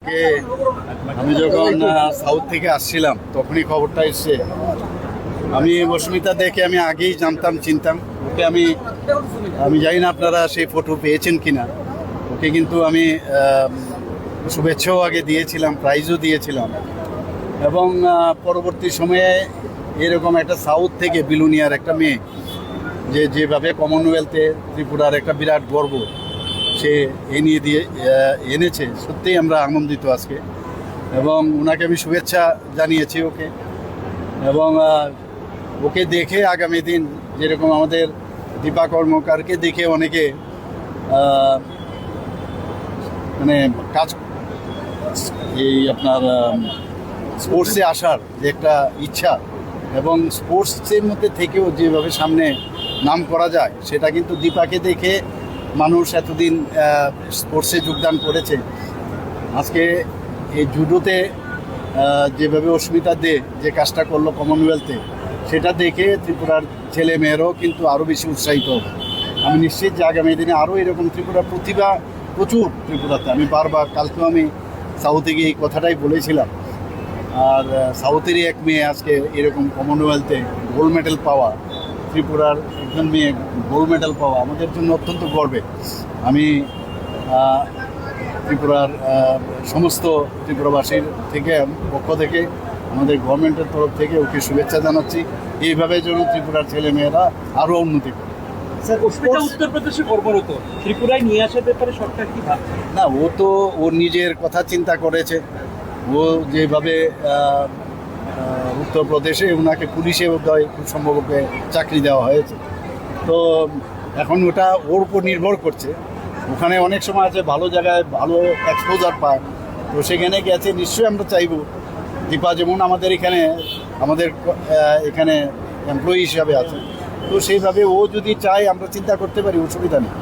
আজকে আমি যখন সাউথ থেকে আসছিলাম তখনই খবরটা এসছে। আমি অস্মিতা দেখে আমি আগেই জানতাম, চিনতাম ওকে। আমি জানি না আপনারা সেই ফটো পেয়েছেন কিনা। ওকে কিন্তু আমি শুভেচ্ছাও আগে দিয়েছিলাম, প্রাইজও দিয়েছিলাম। এবং পরবর্তী সময়ে এরকম একটা সাউথ থেকে বিলুনিয়ার একটা মেয়ে যেভাবে কমনওয়েলথে ত্রিপুরার একটা বিরাট গর্ব সে এনেছে, সত্যিই আমরা আনন্দিত আজকে। এবং ওনাকে আমি শুভেচ্ছা জানিয়েছি ওকে। এবং ওকে দেখে আগামী দিন যেরকম আমাদের দীপা কর্মকারকে দেখে অনেকে মানে কাজ এই আপনার স্পোর্টসে আসার যে একটা ইচ্ছা, এবং স্পোর্টসের মধ্যে থেকেও যেভাবে সামনে নাম করা যায়, সেটা কিন্তু দীপাকে দেখে মানুষ এতদিন স্পোর্টসে যোগদান করেছে। আজকে এই জুডোতে যেভাবে অস্মিতা দে যে কাজটা করলো কমনওয়েলথে, সেটা দেখে ত্রিপুরার ছেলে মেয়েরাও কিন্তু আরও বেশি উৎসাহিত হবে। আমি নিশ্চিত যে আগামী দিনে আরও এরকম ত্রিপুরার প্রতিভা প্রচুর ত্রিপুরাতে। আমি বারবার কালকেও আমি সাউথে গিয়ে এই কথাটাই বলেছিলাম। আর সাউথেরই এক মেয়ে আজকে এরকম কমনওয়েলথে গোল্ড মেডেল পাওয়া, ত্রিপুরার একজন মেয়ে গোল্ড মেডেল পাওয়া আমাদের জন্য অত্যন্ত গর্বের। আমি ত্রিপুরার সমস্ত ত্রিপুরাবাসীর পক্ষ থেকে আমাদের গভর্নমেন্টের তরফ থেকে ওকে শুভেচ্ছা জানাচ্ছি। এইভাবে যেন ত্রিপুরার ছেলে মেয়েরা আরও উন্নতি করে। স্যার, উত্তরপ্রদেশে কর্মরত, ত্রিপুরায় নিয়ে আসার ব্যাপারে সরকার কি ভাবছে? না, ও তো ওর নিজের কথা চিন্তা করেছে। ও যেভাবে উত্তরপ্রদেশে ওনাকে পুলিশে বোধহয় খুব সম্ভব ওকে চাকরি দেওয়া হয়েছে। তো এখন ওটা ওর উপর নির্ভর করছে। ওখানে অনেক সময় আছে ভালো জায়গায় ভালো এক্সপোজার পায়, তো সেখানে গেছে। নিশ্চয়ই আমরা চাইব দীপা যেমন আমাদের এখানে এমপ্লয়ি হিসাবে আছে, তো সেইভাবে ও যদি চায় আমরা চিন্তা করতে পারি, অসুবিধা নেই।